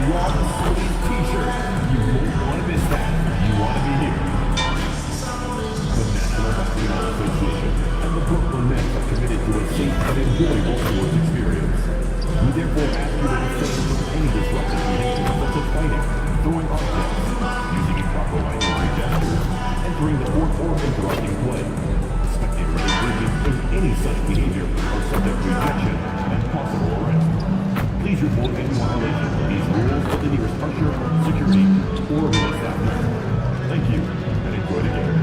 want a sweet t-shirt, you won't want to miss that. You want to be here. The National Basketball Association and the Brooklyn Nets are committed to a safe and enjoyable sports experience. We therefore ask you to refrain from any disruptive behavior such as fighting, throwing objects, using improper language or gestures, entering the court or interrupting play. Spectators engaging in any such behavior are subject to rejection and possible arrest. Please report any violation of these rules to the nearest usher, security, or arena staff member. Thank you, and enjoy the game.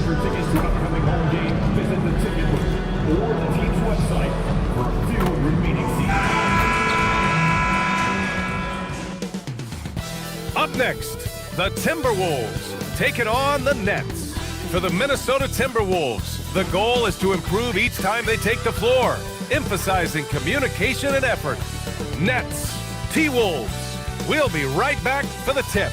For tickets to an upcoming home game, visit the ticket booth or the team's website for a few remaining seats. Up next, the Timberwolves taking on the Nets. For the Minnesota Timberwolves, the goal is to improve each time they take the floor, emphasizing communication and effort. Nets, T-Wolves. We'll be right back for the tip.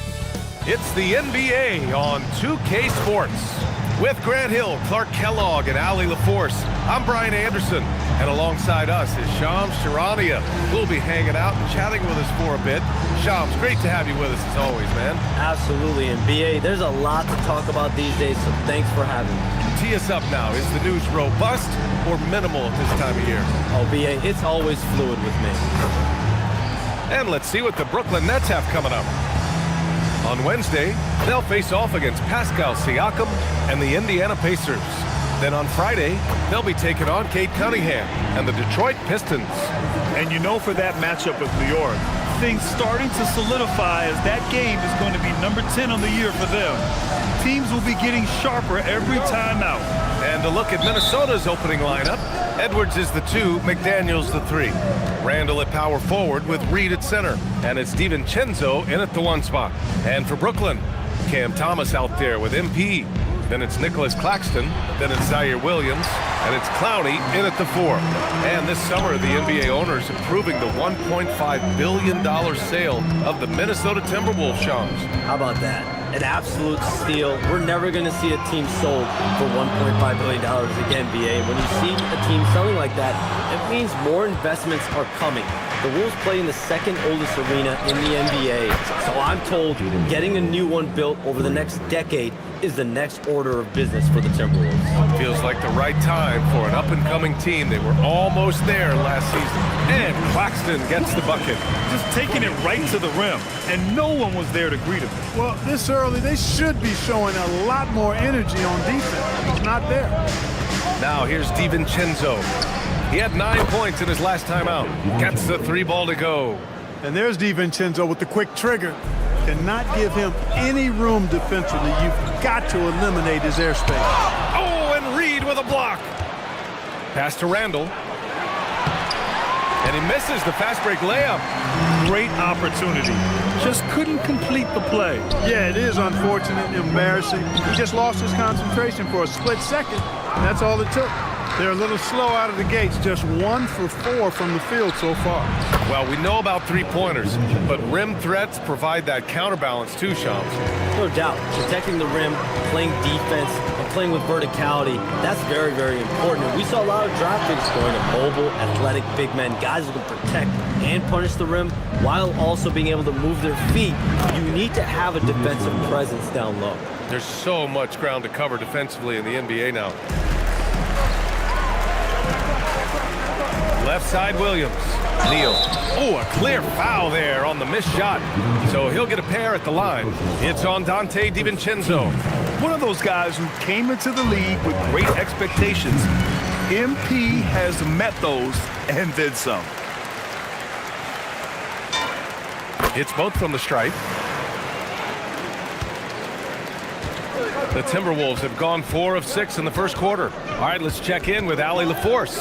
It's the NBA on 2K Sports. With Grant Hill, Clark Kellogg, and Ali LaForce, I'm Brian Anderson, and alongside us is Shams Charania, who'll be hanging out and chatting with us for a bit. Shams, great to have you with us as always, man. Absolutely, and BA, there's a lot to talk about these days, so thanks for having me. Tee us up now. Is the news robust or minimal at this time of year? Oh, BA, it's always fluid with me. And let's see what the Brooklyn Nets have coming up. On Wednesday, they'll face off against Pascal Siakam and the Indiana Pacers. Then on Friday, they'll be taking on Cade Cunningham and the Detroit Pistons. And you know, for that matchup with New York, things starting to solidify as that game is going to be number 10 on the year for them. Teams will be getting sharper every time out. And a look at Minnesota's opening lineup. Edwards is the 2, McDaniels the 3. Randall at power forward with Reed at center. And it's DiVincenzo in at the 1 spot. And for Brooklyn, Cam Thomas out there with MP. Then it's Nicholas Claxton. Then it's Zaire Williams. And it's Clowney in at the 4. And this summer, the NBA owners approving the $1.5 billion sale of the Minnesota Timberwolves, Shams. How about that? An absolute steal. We're never going to see a team sold for $1.5 billion again, BA. When you see a team selling like that, it means more investments are coming. The Wolves play in the second oldest arena in the NBA, so I'm told getting a new one built over the next decade is the next order of business for the Timberwolves. Feels like the right time for an up-and-coming team. They were almost there last season. And Claxton gets the bucket. Just taking it right to the rim, and no one was there to greet him. Well, this early, they should be showing a lot more energy on defense. It's not there. Now here's DiVincenzo. He had 9 points in his last time out. Gets the 3 ball to go. And there's DiVincenzo with the quick trigger. Cannot give him any room defensively. You've got to eliminate his airspace. Oh, and Reed with a block. Pass to Randall. And he misses the fast break layup. Great opportunity. Just couldn't complete the play. Yeah, it is unfortunate and embarrassing. He just lost his concentration for a split second, and that's all it took. They're a little slow out of the gates, just 1 for 4 from the field so far. Well, we know about three-pointers, but rim threats provide that counterbalance too, Shams. No doubt. Protecting the rim, playing defense, and playing with verticality, that's very, very important. And we saw a lot of draft picks going to mobile, athletic big men, guys who can protect and punish the rim while also being able to move their feet. You need to have a defensive presence down low. There's so much ground to cover defensively in the NBA now. Left side, Williams. Neal. Oh, a clear foul there on the missed shot. So he'll get a pair at the line. It's on Dante DiVincenzo. One of those guys who came into the league with great expectations. MP has met those and then some. It's both from the stripe. The Timberwolves have gone 4 of 6 in the first quarter. All right, let's check in with Ali LaForce.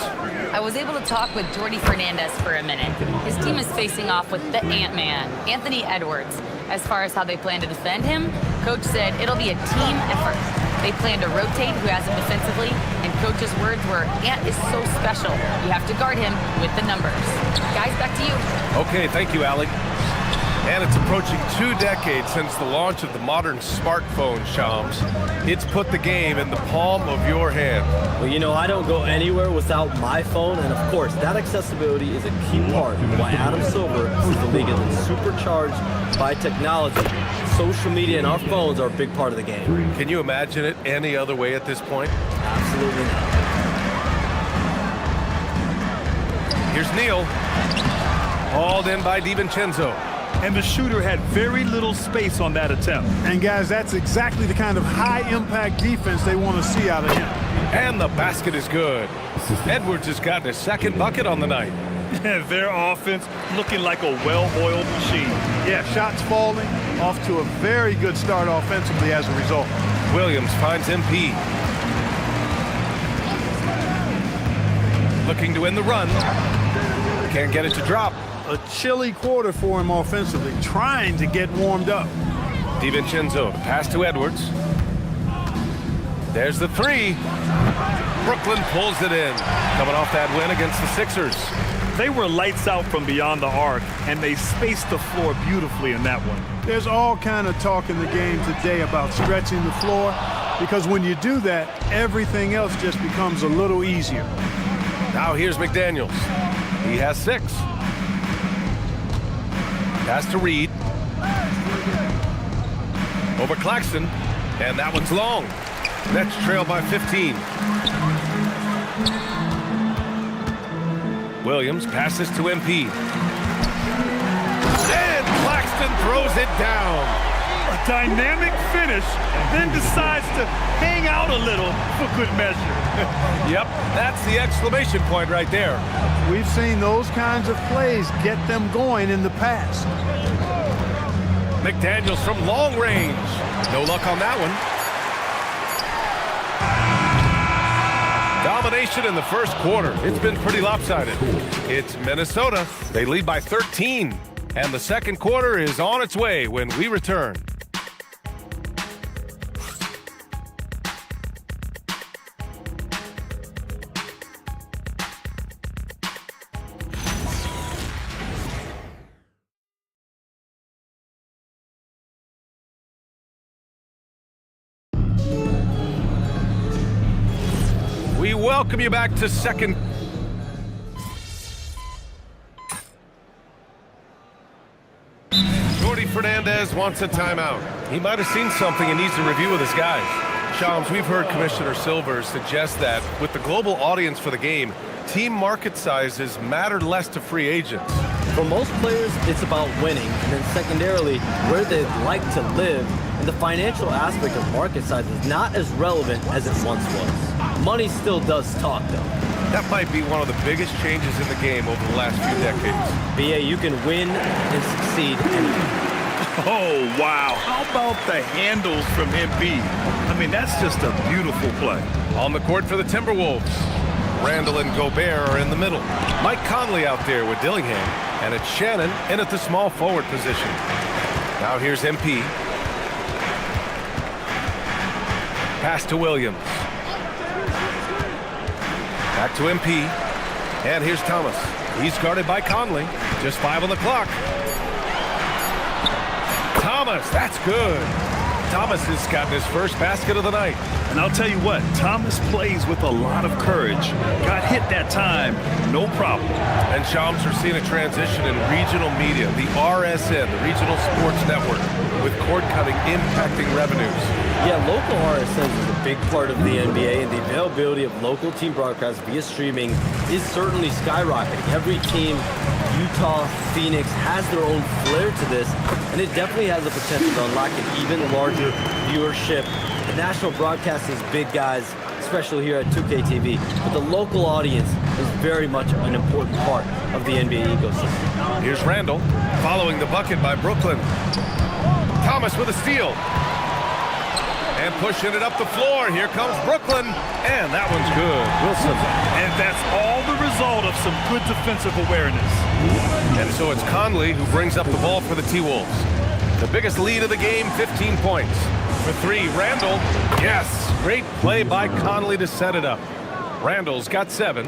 I was able to talk with Jordy Fernandez for a minute. His team is facing off with the Ant-Man, Anthony Edwards. As far as how they plan to defend him, Coach said it'll be a team effort. They plan to rotate who has him defensively, and coach's words were, Ant is so special. You have to guard him with the numbers. Guys, back to you. Okay, thank you, Allie. And it's approaching 2 decades since the launch of the modern smartphone, Shams. It's put the game in the palm of your hand. Well, you know, I don't go anywhere without my phone, and of course, that accessibility is a key part of why Adam Silver sees the league as supercharged by technology. Social media and our phones are a big part of the game. Can you imagine it any other way at this point? Absolutely not. Here's Neal. Hauled in by DiVincenzo. And the shooter had very little space on that attempt. And guys, that's exactly the kind of high-impact defense they want to see out of him. And the basket is good. Edwards has gotten his second bucket on the night. Their offense looking like a well-oiled machine. Yeah, shots falling, off to a very good start offensively as a result. Williams finds MP. Looking to win the run. Can't get it to drop. A chilly quarter for him offensively, trying to get warmed up. DiVincenzo, pass to Edwards. There's the three. Brooklyn pulls it in. Coming off that win against the Sixers. They were lights out from beyond the arc, and they spaced the floor beautifully in that one. There's all kind of talk in the game today about stretching the floor, because when you do that, everything else just becomes a little easier. Now here's McDaniels. He has 6. Pass to Reed. Over Claxton. And that one's long. Nets trail by 15. Williams passes to MP. And Claxton throws it down. A dynamic finish, then decides to hang out a little for good measure. Yep, that's the exclamation point right there. We've seen those kinds of plays get them going in the past. McDaniels from long range. No luck on that one. Domination in the first quarter. It's been pretty lopsided. It's Minnesota. They lead by 13. And the second quarter is on its way when we return. We welcome you back to second. Jordy Fernandez wants a timeout. He might have seen something and needs to review with his guys. Shams, we've heard Commissioner Silver suggest that with the global audience for the game, team market sizes matter less to free agents. For most players, it's about winning, and then secondarily, where they'd like to live, and the financial aspect of market size is not as relevant as it once was. Money still does talk, though. That might be one of the biggest changes in the game over the last few decades. BA, you can win and succeed anywhere. Oh, wow. How about the handles from MP? I mean, that's just a beautiful play. On the court for the Timberwolves. Randall and Gobert are in the middle. Mike Conley out there with Dillingham. And it's Shannon in at the small forward position. Now here's MP. Pass to Williams. Back to MP. And here's Thomas. He's guarded by Conley. Just 5 on the clock. Thomas, that's good. Thomas has gotten his first basket of the night. And I'll tell you what, Thomas plays with a lot of courage. Got hit that time, no problem. And Shams, are seeing a transition in regional media, the RSN, the Regional Sports Network, with cord cutting impacting revenues. Yeah, local RSNs is a big part of the NBA, and the availability of local team broadcasts via streaming is certainly skyrocketing. Every team, Utah, Phoenix, has their own flair to this, and it definitely has the potential to unlock an even larger viewership. The national broadcast is big, guys, especially here at 2K TV, but the local audience is very much an important part of the NBA ecosystem. Here's Randall, following the bucket by Brooklyn. Thomas with a steal. And pushing it up the floor. Here comes Brooklyn. And that one's good. Wilson. And that's all the result of some good defensive awareness. And so it's Conley who brings up the ball for the T-Wolves. The biggest lead of the game, 15 points. For 3, Randall. Yes. Great play by Conley to set it up. Randall's got 7.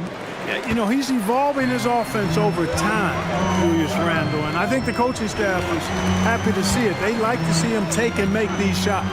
Yeah, you know, he's evolving his offense over time, Julius Randle, and I think the coaching staff is happy to see it. They like to see him take and make these shots.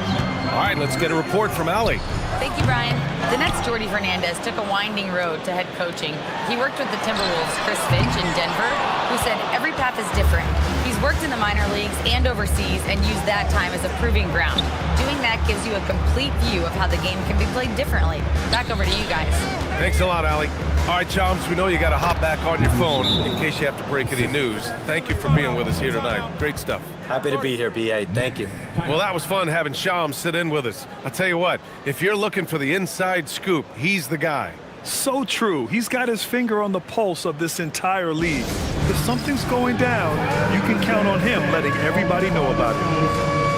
All right, let's get a report from Allie. Thank you, Brian. The Nets' Jordy Fernandez took a winding road to head coaching. He worked with the Timberwolves' Chris Finch in Denver, who said every path is different. He's worked in the minor leagues and overseas and used that time as a proving ground. Doing that gives you a complete view of how the game can be played differently. Back over to you guys. Thanks a lot, Allie. All right, Chums, we know you got to hop back on your phone in case you have to break any news. Thank you for being with us here tonight. Great stuff. Happy to be here, BA. Thank you. Well, that was fun having Shams sit in with us. I'll tell you what, if you're looking for the inside scoop, he's the guy. So true. He's got his finger on the pulse of this entire league. If something's going down, you can count on him letting everybody know about it.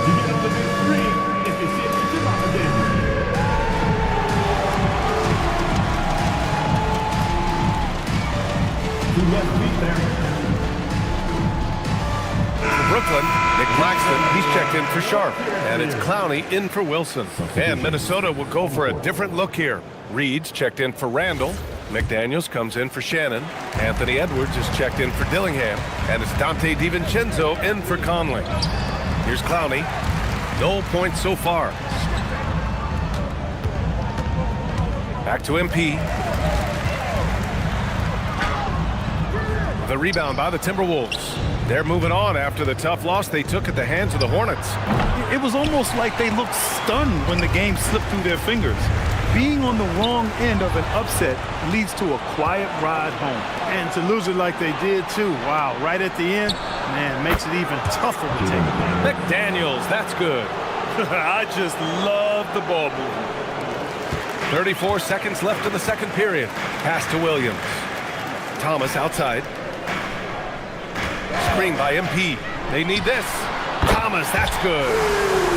You get on the big screen if you see it in your again. Two left feet there. For Brooklyn, Nick Claxton, he's checked in for Sharp. And it's Clowney in for Wilson. And Minnesota will go for a different look here. Reed's checked in for Randall. McDaniels comes in for Shannon. Anthony Edwards is checked in for Dillingham. And it's Dante DiVincenzo in for Conley. Here's Clowney. No points so far. Back to MP. The rebound by the Timberwolves. They're moving on after the tough loss they took at the hands of the Hornets. It was almost like they looked stunned when the game slipped through their fingers. Being on the wrong end of an upset leads to a quiet ride home. And to lose it like they did, too. Wow, right at the end, man, makes it even tougher to take it back. McDaniels, that's good. I just love the ball movement. 34 seconds left in the second period. Pass to Williams. Thomas outside. Screen by MP. They need this. Thomas, that's good.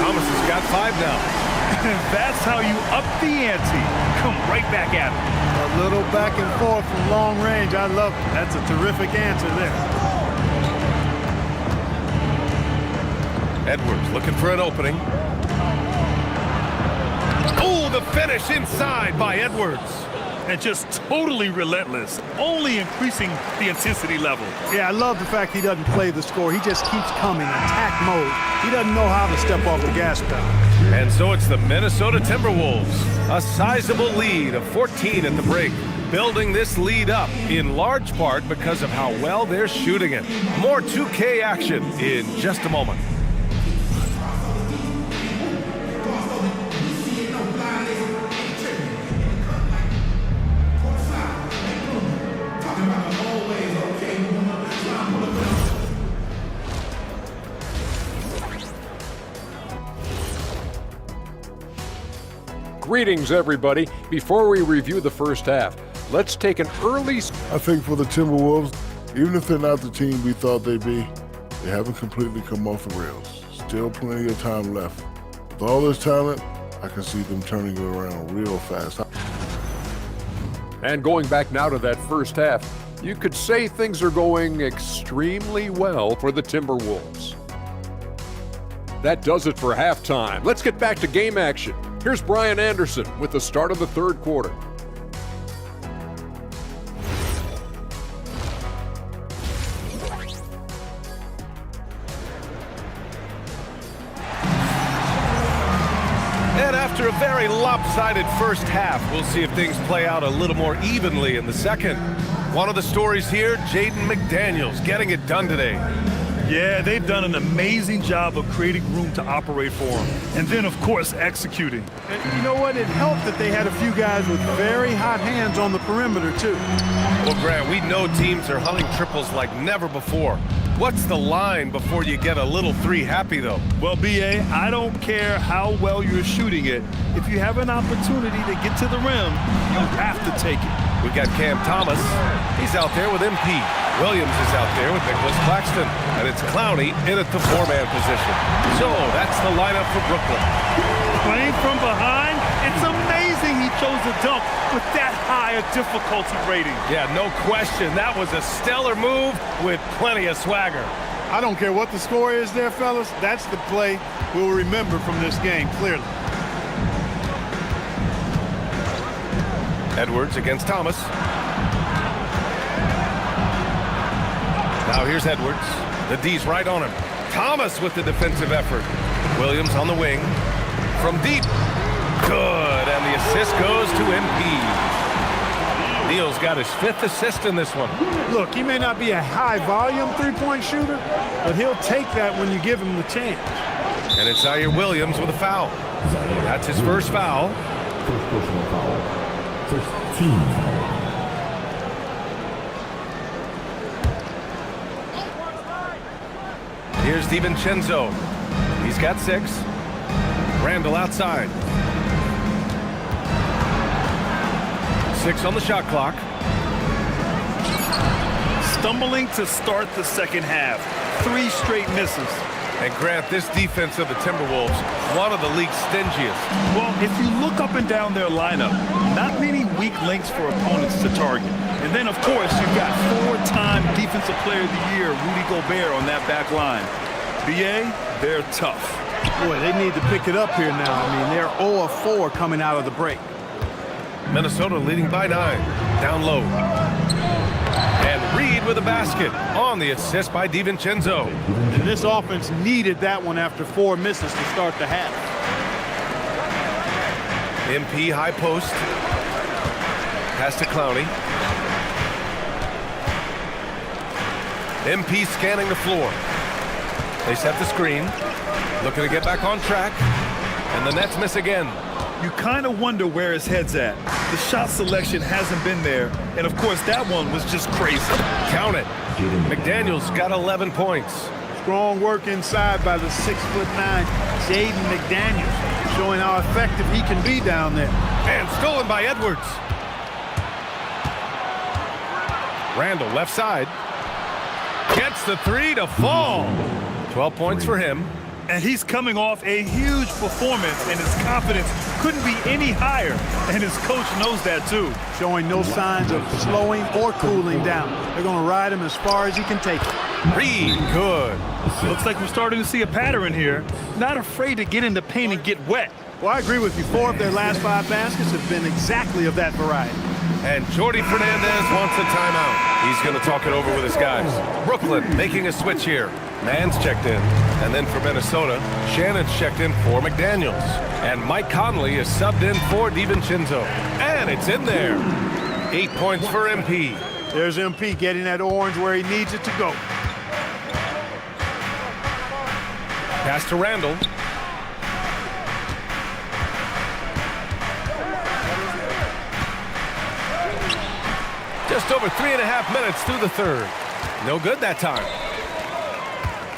Thomas has got 5 now. That's how you up the ante. Come right back at him. A little back and forth from long range. I love it. That's a terrific answer there. Edwards looking for an opening. Oh, the finish inside by Edwards. And just totally relentless, only increasing the intensity level. Yeah, I love the fact he doesn't play the score. He just keeps coming, attack mode. He doesn't know how to step off the gas pedal. And so it's the Minnesota Timberwolves, a sizable lead of 14 at the break, building this lead up in large part because of how well they're shooting it. More 2K action in just a moment. Greetings, everybody. Before we review the first half, let's take an early... I think for the Timberwolves, even if they're not the team we thought they'd be, they haven't completely come off the rails. Still plenty of time left. With all this talent, I can see them turning it around real fast. And going back now to that first half, you could say things are going extremely well for the Timberwolves. That does it for halftime. Let's get back to game action. Here's Brian Anderson with the start of the third quarter. And after a very lopsided first half, we'll see if things play out a little more evenly in the second. One of the stories here, Jaden McDaniels getting it done today. Yeah, they've done an amazing job of creating room to operate for him. And then, of course, executing. And you know what? It helped that they had a few guys with very hot hands on the perimeter, too. Well, Grant, we know teams are hunting triples like never before. What's the line before you get a little 3 happy, though? Well, BA, I don't care how well you're shooting it. If you have an opportunity to get to the rim, you have to take it. We got Cam Thomas. He's out there with MP. Williams is out there with Nicholas Claxton. And it's Clowney in at the 4-man position. So that's the lineup for Brooklyn. Playing from behind, it's amazing he chose a dunk with that high a difficulty rating. Yeah, no question. That was a stellar move with plenty of swagger. I don't care what the score is there, fellas. That's the play we'll remember from this game, clearly. Edwards against Thomas. Now here's Edwards. The D's right on him. Thomas with the defensive effort. Williams on the wing. From deep. Good, and the assist goes to MP. Neal's got his 5th assist in this one. Look, he may not be a high-volume three-point shooter, but he'll take that when you give him the chance. And it's Zaire Williams with a foul. That's his first foul. First personal foul. First team foul. Here's DiVincenzo. He's got 6. Randall outside. 6 on the shot clock. Stumbling to start the second half. 3 straight misses. And Grant, this defense of the Timberwolves, one of the league's stingiest. Well, if you look up and down their lineup, not many weak links for opponents to target. And then, of course, you've got 4-time Defensive Player of the Year, Rudy Gobert, on that back line. BA, they're tough. Boy, they need to pick it up here now. I mean, they're 0 of 4 coming out of the break. Minnesota leading by 9. Down low. And Reed with a basket on the assist by DiVincenzo. And this offense needed that one after 4 misses to start the half. MP high post. Pass to Clowney. MP scanning the floor. They set the screen. Looking to get back on track. And the Nets miss again. You kind of wonder where his head's at. The shot selection hasn't been there. And, of course, that one was just crazy. Count it. McDaniels got 11 points. Strong work inside by the 6'9" Jaden McDaniels, showing how effective he can be down there. And stolen by Edwards. Randall left side. Gets the 3 to fall. 12 points for him. And he's coming off a huge performance, and his confidence couldn't be any higher. And his coach knows that, too. Showing no signs of slowing or cooling down. They're going to ride him as far as he can take it. Reed, good. Looks like we're starting to see a pattern here. Not afraid to get in the paint and get wet. Well, I agree with you. 4 of their last 5 baskets have been exactly of that variety. And Jordi Fernandez wants a timeout. He's going to talk it over with his guys. Brooklyn making a switch here. Mann's checked in. And then for Minnesota, Shannon's checked in for McDaniels. And Mike Conley is subbed in for DiVincenzo. And it's in there. 8 points for MP. There's MP getting that orange where he needs it to go. Pass to Randall. Just over 3.5 minutes through the third. No good that time.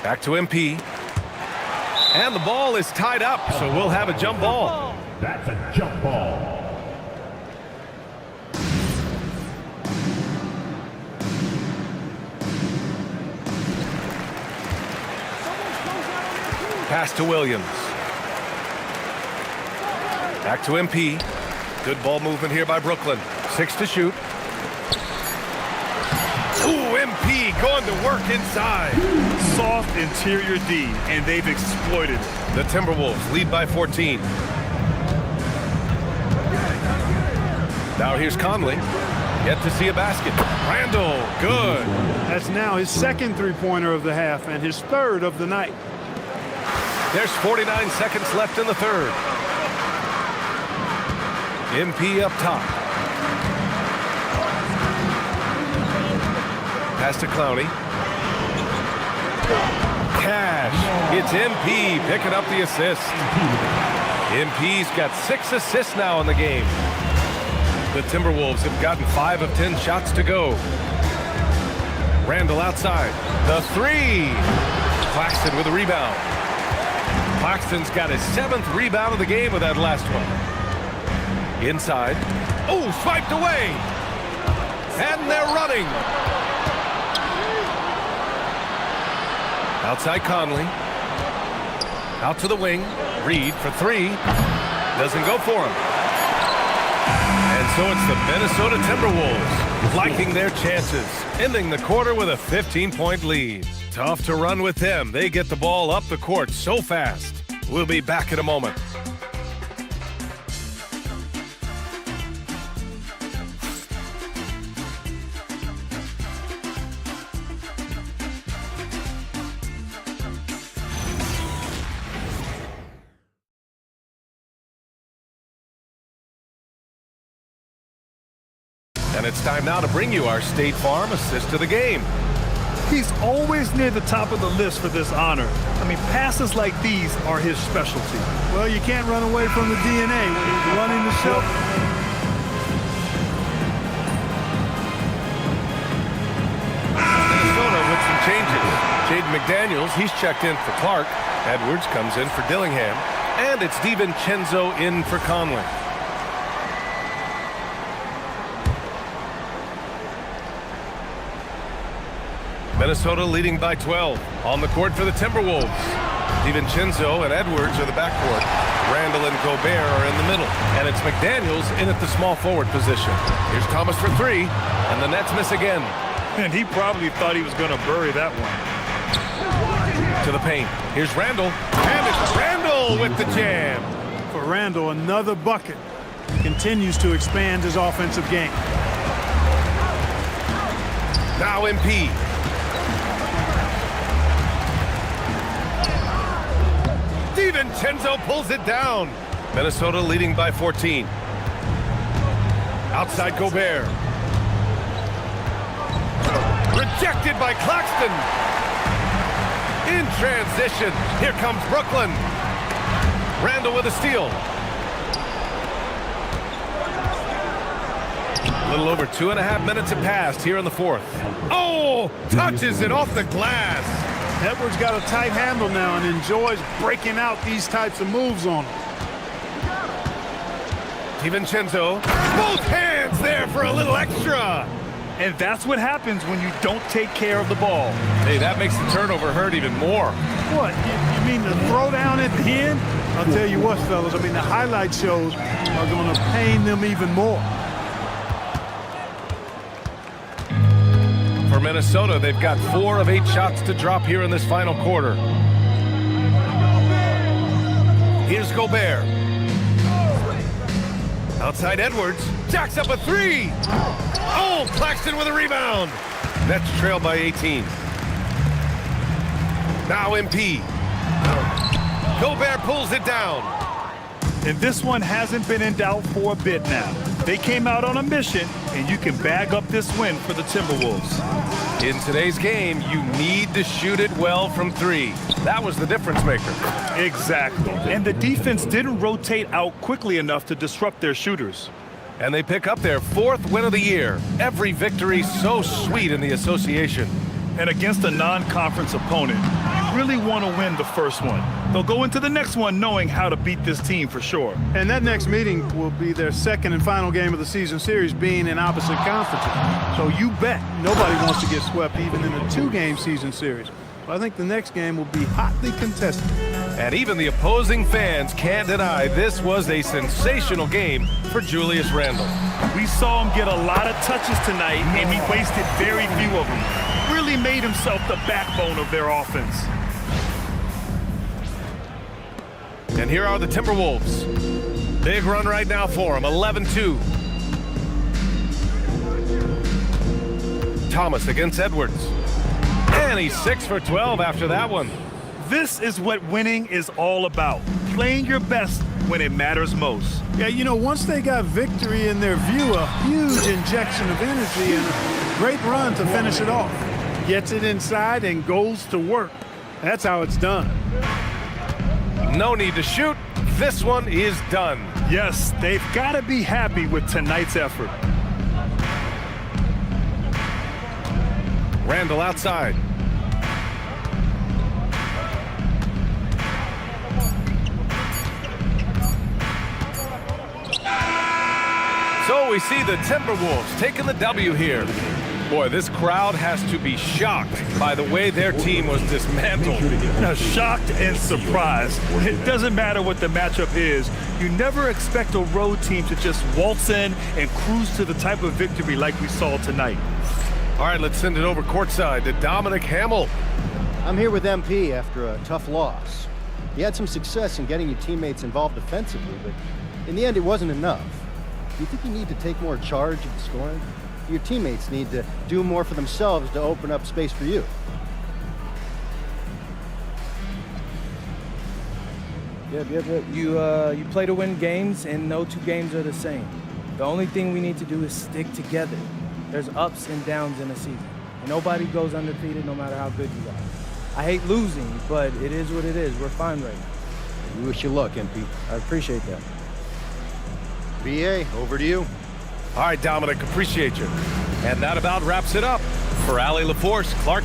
Back to MP. And the ball is tied up, so we'll have a jump ball. That's a jump ball. Pass to Williams. Back to MP. Good ball movement here by Brooklyn. 6 to shoot. Ooh, MP going to work inside. Soft interior D, and they've exploited it. The Timberwolves lead by 14. Now here's Conley. Yet to see a basket. Randall, good. That's now his 2nd three-pointer of the half and his 3rd of the night. There's 49 seconds left in the third. MP up top. Pass to Clowney. Cash. It's MP picking up the assist. MP's got 6 assists now in the game. The Timberwolves have gotten 5 of 10 shots to go. Randall outside. The 3. Claxton with a rebound. Claxton's got his 7th rebound of the game with that last one. Inside. Oh, swiped away. And they're running. Outside Conley. Out to the wing. Reed for 3. Doesn't go for him. And so it's the Minnesota Timberwolves liking their chances, ending the quarter with a 15-point lead. Tough to run with them. They get the ball up the court so fast. We'll be back in a moment. And it's time now to bring you our State Farm assist to the game. He's always near the top of the list for this honor. I mean, passes like these are his specialty. Well, you can't run away from the DNA when he's running the show. Minnesota with some changes. Jaden McDaniels, he's checked in for Clark. Edwards comes in for Dillingham. And it's DiVincenzo in for Conley. Minnesota leading by 12. On the court for the Timberwolves. DiVincenzo and Edwards are the backcourt. Randall and Gobert are in the middle. And it's McDaniels in at the small forward position. Here's Thomas for three. And the Nets miss again. And he probably thought he was going to bury that one. To the paint. Here's Randall. And it's Randall with the jam. For Randall, another bucket. Continues to expand his offensive game. Now MP. DiVincenzo pulls it down. Minnesota leading by 14. Outside Gobert. Rejected by Claxton. In transition. Here comes Brooklyn. Randall with a steal. A little over 2.5 minutes have passed here in the fourth. Oh, touches it off the glass. Edwards got a tight handle now and enjoys breaking out these types of moves on him. DiVincenzo, both hands there for a little extra. And that's what happens when you don't take care of the ball. Hey, that makes the turnover hurt even more. What, you mean the throwdown at the end? I'll tell you what, fellas, I mean the highlight shows are going to pain them even more. For Minnesota, they've got 4 of 8 shots to drop here in this final quarter. Here's Gobert. Outside Edwards. Jacks up a 3. Oh, Claxton with a rebound. Nets trail by 18. Now MP. Gobert pulls it down. And this one hasn't been in doubt for a bit now. They came out on a mission, and you can bag up this win for the Timberwolves. In today's game, you need to shoot it well from 3. That was the difference maker. Exactly. And the defense didn't rotate out quickly enough to disrupt their shooters. And they pick up their 4th win of the year. Every victory so sweet in the association. And against a non-conference opponent, you really want to win the first one. They'll go into the next one knowing how to beat this team for sure. And that next meeting will be their second and final game of the season series, being in opposite conferences. So you bet nobody wants to get swept even in a 2-game season series. But I think the next game will be hotly contested. And even the opposing fans can't deny this was a sensational game for Julius Randle. We saw him get a lot of touches tonight, and he wasted very few of them. Really made himself the backbone of their offense. And here are the Timberwolves. Big run right now for them, 11-2. Thomas against Edwards. And he's 6 for 12 after that one. This is what winning is all about. Playing your best when it matters most. Yeah, you know, once they got victory in their view, a huge injection of energy and a great run to finish it off. Gets it inside and goes to work. That's how it's done. No need to shoot. This one is done. Yes, they've got to be happy with tonight's effort. Randall outside. So we see the Timberwolves taking the W here. Boy, this crowd has to be shocked by the way their team was dismantled. Now, shocked and surprised. It doesn't matter what the matchup is. You never expect a road team to just waltz in and cruise to the type of victory like we saw tonight. All right, let's send it over courtside to Dominic Hamill. I'm here with MP after a tough loss. You had some success in getting your teammates involved defensively, but in the end, it wasn't enough. Do you think you need to take more charge of the scoring? Your teammates need to do more for themselves to open up space for you. You play to win games, and no 2 games are the same. The only thing we need to do is stick together. There's ups and downs in a season. And nobody goes undefeated no matter how good you are. I hate losing, but it is what it is. We're fine right now. We wish you luck, MP. I appreciate that. BA, over to you. All right, Dominic, appreciate you. And that about wraps it up. For Allie LaForce, Clark